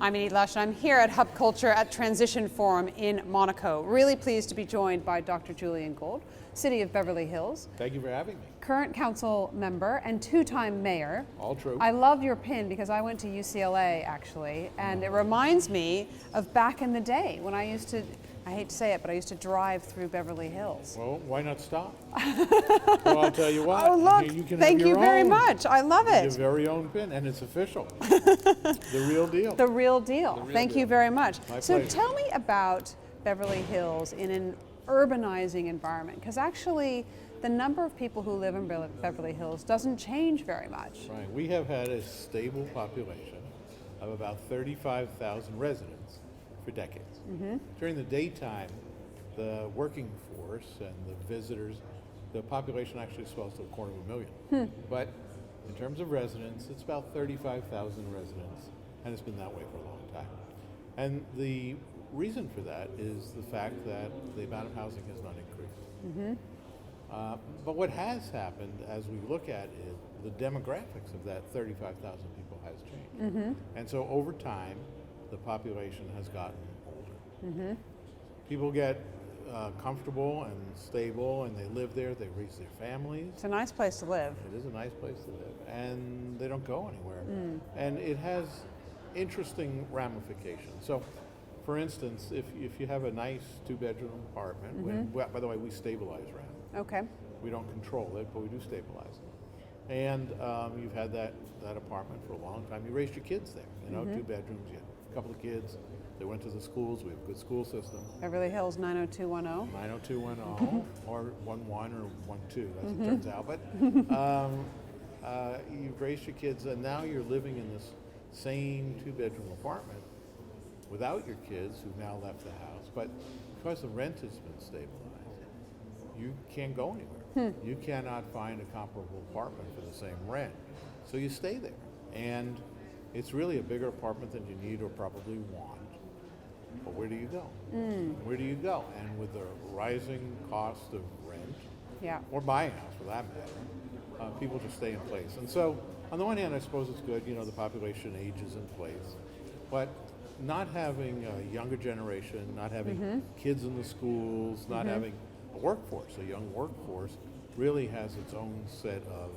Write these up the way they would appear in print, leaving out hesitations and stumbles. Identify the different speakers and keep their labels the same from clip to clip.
Speaker 1: I'm Edie Lush, and I'm here at Hub Culture at Transition Forum in Monaco. Really pleased to be joined by Dr. Julian Gold, City of Beverly Hills.
Speaker 2: Thank you for having me.
Speaker 1: Current council member and two-time mayor.
Speaker 2: All true.
Speaker 1: I love your pin because I went to UCLA actually, and it reminds me of back in the day when I used to, I hate to say it, but I used to drive through Beverly Hills.
Speaker 2: Well, why not stop? Well, I'll tell you what.
Speaker 1: Oh, look, thank you very much. I love it.
Speaker 2: Your very own pin, and it's official. The real deal.
Speaker 1: The real deal. Thank you very much.
Speaker 2: My
Speaker 1: So
Speaker 2: pleasure.
Speaker 1: tell me about Beverly Hills in an urbanizing environment, because actually the number of people who live in Beverly Hills doesn't change very much.
Speaker 2: Right. We have had a stable population of about 35,000 residents for decades. During the daytime, the working force and the visitors, the population actually swells to 250,000. But in terms of residents, it's about 35,000 residents, and it's been that way for a long time. And the reason for that is the fact that the amount of housing has not increased. But what has happened as we look at it, the demographics of that 35,000 people has changed. And so over time, the population has gotten older. People get comfortable and stable, and they live there, they raise their families.
Speaker 1: It's a nice place to live.
Speaker 2: It is a nice place to live, and they don't go anywhere. And it has interesting ramifications. So, for instance, if you have a nice two-bedroom apartment, by the way, we stabilize rent.
Speaker 1: Okay.
Speaker 2: We don't control it, but we do stabilize it. And you've had that apartment for a long time. You raised your kids there, you know, 2 bedrooms, you had a couple of kids. They went to the schools. We have a good school system.
Speaker 1: Beverly Hills 90210.
Speaker 2: 90210 or 11 or 12, as it turns out. But you've raised your kids, and now you're living in this same 2-bedroom apartment without your kids who've now left the house. But because the rent has been stabilized, you can't go anywhere. You cannot find a comparable apartment for the same rent. So you stay there. And it's really a bigger apartment than you need or probably want. But where do you go? Where do you go? And with the rising cost of rent, or buying a house for that matter, people just stay in place. And so, on the one hand, I suppose it's good, you know, the population ages in place. But not having a younger generation, not having kids in the schools, not having a workforce, a young workforce, really has its own set of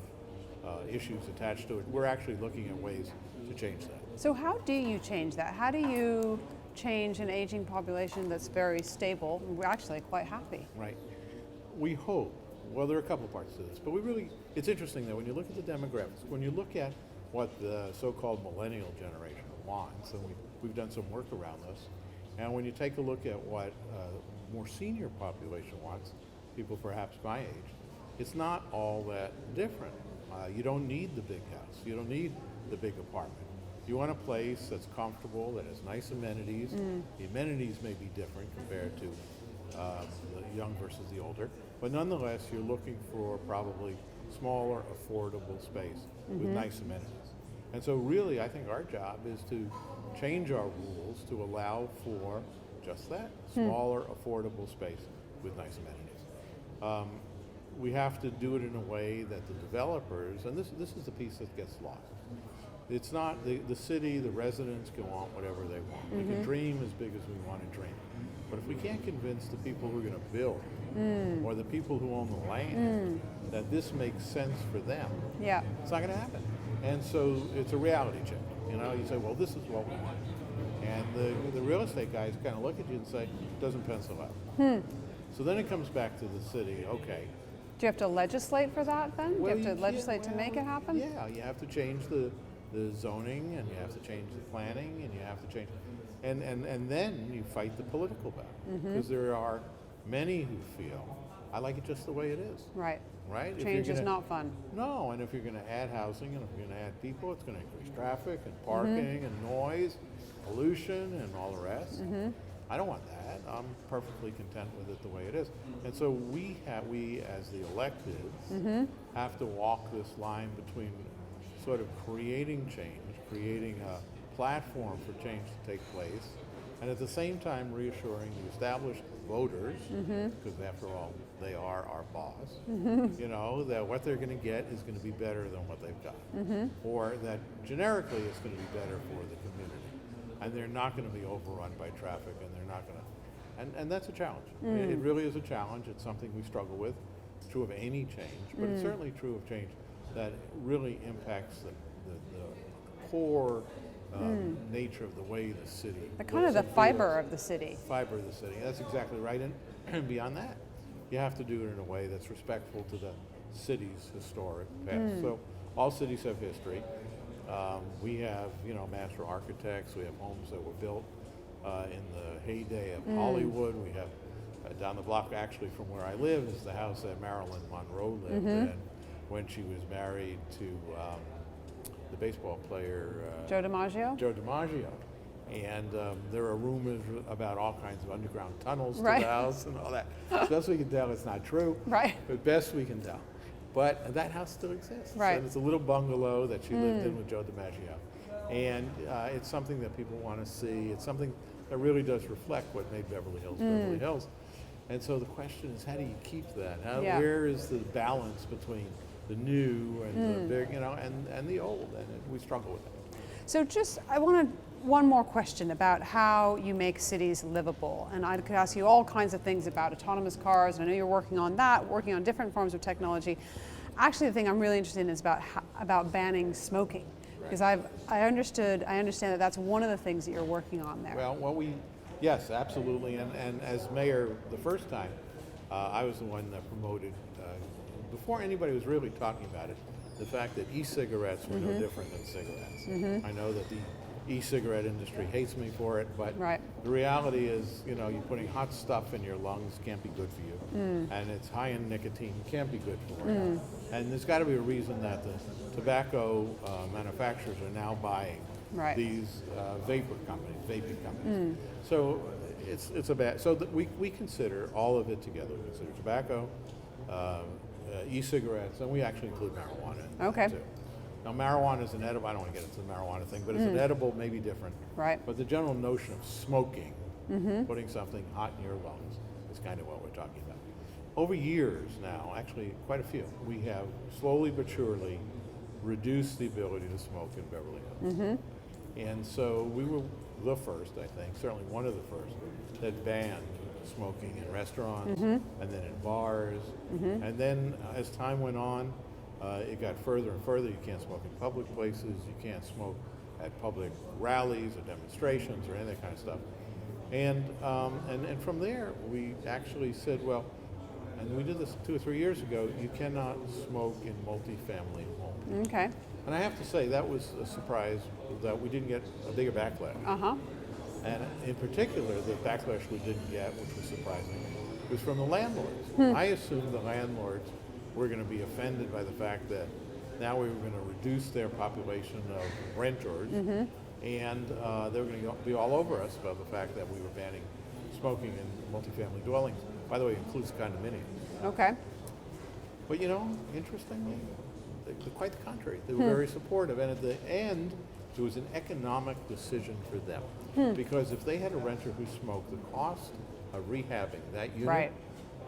Speaker 2: issues attached to it. We're actually looking at ways to change that.
Speaker 1: So how do you change that? How do you change an aging population that's very stable? We're actually quite happy.
Speaker 2: Right. We hope, well, there are a couple parts to this, but it's interesting though, when you look at the demographics, when you look at what the so-called millennial generation wants, and we've done some work around this, and when you take a look at what more senior population wants, people perhaps my age, it's not all that different. You don't need the big house. You don't need the big apartment. You want a place that's comfortable, that has nice amenities. The amenities may be different compared to the young versus the older, but nonetheless, you're looking for probably smaller, affordable space with nice amenities. And so really, I think our job is to change our rules to allow for just that, smaller, affordable space with nice amenities. We have to do it in a way that the developers, and this is the piece that gets lost. It's not the city, the residents can want whatever they want. We can dream as big as we want to dream. But if we can't convince the people who are going to build or the people who own the land that this makes sense for them, it's not going to happen. And so it's a reality check. You know, you say, well, this is what we want. And the real estate guys kind of look at you and say, it doesn't pencil out. So then it comes back to the city, okay.
Speaker 1: Do you have to legislate for that then?
Speaker 2: Well,
Speaker 1: Do you have to legislate to make it happen?
Speaker 2: Yeah, you have to change the zoning, and you have to change the planning, and you have to change, and then you fight the political battle. Because there are many who feel, I like it just the way it is.
Speaker 1: Right.
Speaker 2: Right?
Speaker 1: Change is not fun.
Speaker 2: No, and if you're going to add housing, and if you're going to add people, it's going to increase traffic and parking and noise, pollution, and all the rest. I don't want that. I'm perfectly content with it the way it is. And so we as the electeds have to walk this line between sort of creating change, creating a platform for change to take place, and at the same time reassuring the established voters, because after all, they are our boss, you know, that what they're going to get is going to be better than what they've got, or that generically it's going to be better for the community. and they're not going to be overrun by traffic, and they're not going to, and that's a challenge. It really is a challenge. It's something we struggle with. It's true of any change, but it's certainly true of change that really impacts the core nature of the way the city.
Speaker 1: The kind of the fiber of the city.
Speaker 2: Fiber of the city. That's exactly right. And beyond that, you have to do it in a way that's respectful to the city's historic past. So all cities have history. We have, master architects. We have homes that were built in the heyday of Hollywood. We have down the block, actually, from where I live, is the house that Marilyn Monroe lived in when she was married to the baseball player
Speaker 1: Joe DiMaggio?
Speaker 2: Joe DiMaggio. And there are rumors about all kinds of underground tunnels to the house and all that. Best we can tell, it's not true.
Speaker 1: Right.
Speaker 2: But best we can tell. But that house still exists.
Speaker 1: Right.
Speaker 2: And it's a little bungalow that she lived in with Joe DiMaggio. And it's something that people want to see. It's something that really does reflect what made Beverly Hills Beverly Hills. And so the question is, how do you keep that? Where is the balance between the new and the big, and the old? And we struggle with that.
Speaker 1: So I wanted one more question about how you make cities livable. And I could ask you all kinds of things about autonomous cars, and I know you're working on that, working on different forms of technology. Actually, the thing I'm really interested in is about banning smoking. Because I understand that that's one of the things that you're working on there.
Speaker 2: Well, yes, absolutely. And as mayor the first time, I was the one that promoted, before anybody was really talking about it, the fact that e-cigarettes were no different than cigarettes. I know that the e-cigarette industry hates me for it, but the reality is, you're putting hot stuff in your lungs, can't be good for you. And it's high in nicotine, can't be good for you. And there's got to be a reason that the tobacco manufacturers are now buying these vaping companies. So it's a bad, so that we consider all of it together. We consider tobacco, e-cigarettes, and we actually include marijuana in that too. Now, marijuana is an edible. I don't want to get into the marijuana thing, but it's an edible, maybe different.
Speaker 1: Right.
Speaker 2: But the general notion of smoking, putting something hot in your lungs, is kind of what we're talking about. Over years now, actually quite a few, we have slowly but surely reduced the ability to smoke in Beverly Hills. And so we were the first, I think, certainly one of the first, that banned smoking in restaurants and then in bars. And then as time went on, it got further and further. You can't smoke in public places. You can't smoke at public rallies or demonstrations or any of that kind of stuff. And from there, we actually said, well, and we did this 2 or 3 years ago, you cannot smoke in multifamily homes.
Speaker 1: Okay.
Speaker 2: And I have to say, that was a surprise that we didn't get a bigger backlash. And in particular, the backlash we didn't get, which was surprising, was from the landlords. I assumed the landlords were going to be offended by the fact that now we were going to reduce their population of renters, and they were going to be all over us about the fact that we were banning smoking in multifamily dwellings. By the way, it includes condominiums.
Speaker 1: Okay.
Speaker 2: But interestingly, quite the contrary. They were very supportive, and at the end, it was an economic decision for them. Because if they had a renter who smoked, the cost of rehabbing that unit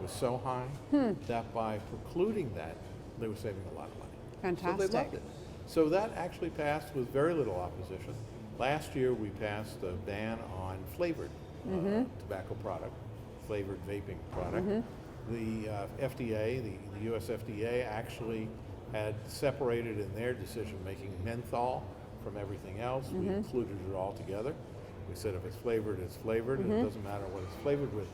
Speaker 2: was so high that by precluding that, they were saving a lot of money.
Speaker 1: Fantastic.
Speaker 2: So they loved it. So that actually passed with very little opposition. Last year, we passed a ban on flavored tobacco product, flavored vaping product. The FDA, the US FDA, actually had separated in their decision-making menthol from everything else. We included it all together. We said if it's flavored, it's flavored, and it doesn't matter what it's flavored with.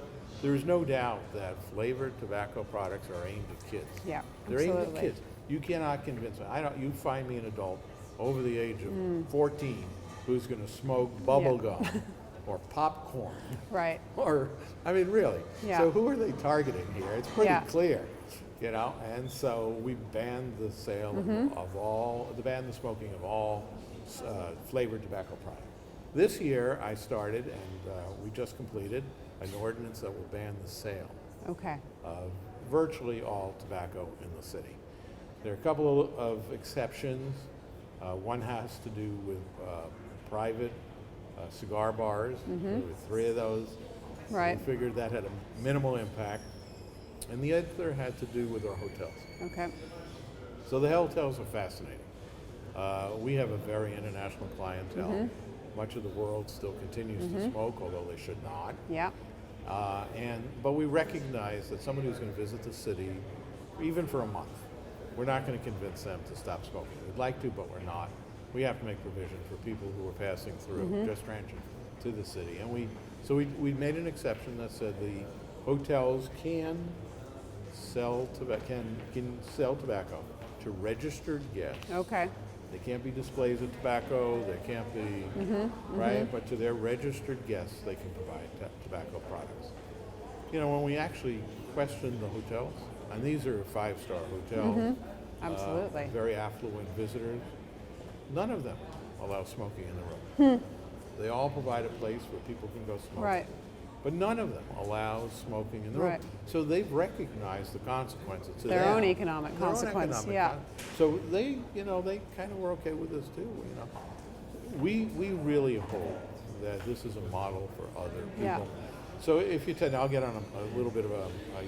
Speaker 2: There is no doubt that flavored tobacco products are aimed at kids.
Speaker 1: Yeah,
Speaker 2: They're
Speaker 1: absolutely.
Speaker 2: aimed at kids. You cannot convince me. You find me an adult over the age of 14 who's going to smoke bubble gum or popcorn.
Speaker 1: Right.
Speaker 2: Or, really.
Speaker 1: Yeah.
Speaker 2: So who are they targeting here? It's pretty clear, And so we banned the sale banned the smoking of all flavored tobacco products. This year, I started, and we just completed an ordinance that will ban the sale of virtually all tobacco in the city. There are a couple of exceptions. One has to do with private cigar bars. There were 3 of those.
Speaker 1: Right.
Speaker 2: We figured that had a minimal impact. And the other had to do with our hotels.
Speaker 1: Okay.
Speaker 2: So the hotels are fascinating. We have a very international clientele. much of the world still continues to smoke, although they should not.
Speaker 1: Yeah.
Speaker 2: But we recognize that somebody who's going to visit the city, even for a month, we're not going to convince them to stop smoking. We'd like to, but we're not. We have to make provision for people who are passing through, just transient, to the city. And we made an exception that said the hotels can sell tobacco to registered guests.
Speaker 1: Okay.
Speaker 2: They can't be displays of tobacco, they can't be, right? But to their registered guests, they can provide tobacco products. You know, when we actually question the hotels, and these are five-star hotels,
Speaker 1: Absolutely.
Speaker 2: very affluent visitors, none of them allow smoking in the room. They all provide a place where people can go smoke.
Speaker 1: Right.
Speaker 2: But none of them allows smoking in the room.
Speaker 1: Right.
Speaker 2: So they've recognized the consequences to
Speaker 1: Their
Speaker 2: them.
Speaker 1: own economic
Speaker 2: Their own
Speaker 1: consequence,
Speaker 2: economic
Speaker 1: yeah.
Speaker 2: So they kind of were okay with this too, you know. We really hope that this is a model for other people.
Speaker 1: Yeah.
Speaker 2: So if you I'll get on a little bit of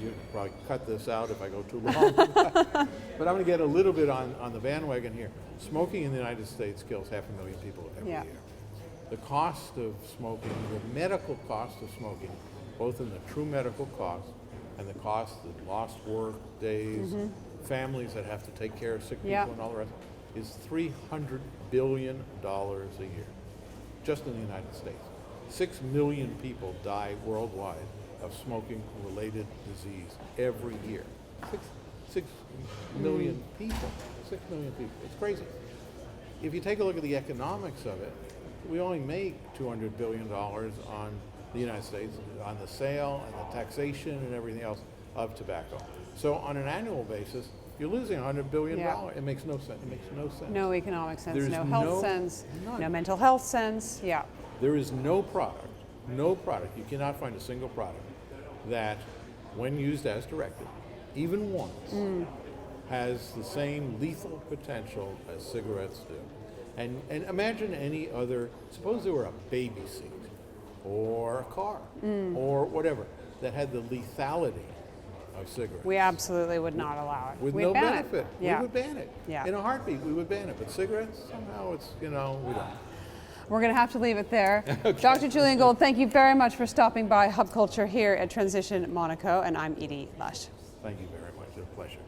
Speaker 2: you can probably cut this out if I go too long, but I'm going to get a little bit on the bandwagon here. Smoking in the United States kills 500,000 people every year. The cost of smoking, the medical cost of smoking, both in the true medical cost and the cost of lost work days, families that have to take care of sick people and all the rest, is $300 billion a year, just in the United States. 6 million people die worldwide of smoking-related disease every year. 6 million people. 6 million people. It's crazy. If you take a look at the economics of it, we only make $200 billion on the United States, on the sale and the taxation and everything else of tobacco. So on an annual basis, you're losing $100 billion. It makes no sense. It makes no sense.
Speaker 1: No economic sense,
Speaker 2: There's
Speaker 1: no health sense, no mental health sense. Yeah.
Speaker 2: There is no product, you cannot find a single product that, when used as directed, even once, has the same lethal potential as cigarettes do. And imagine any other, suppose there were a baby seat or a car or whatever that had the lethality of cigarettes.
Speaker 1: We absolutely would not allow it.
Speaker 2: With
Speaker 1: We'd
Speaker 2: no
Speaker 1: ban
Speaker 2: benefit.
Speaker 1: It. Yeah.
Speaker 2: We would ban it.
Speaker 1: Yeah.
Speaker 2: In a heartbeat, we would ban it. But cigarettes, somehow it's, we don't.
Speaker 1: We're going to have to leave it there.
Speaker 2: Okay.
Speaker 1: Dr. Julian Gold, thank you very much for stopping by Hub Culture here at Transition Monaco, and I'm Edie Lush.
Speaker 2: Thank you very much. It's a pleasure.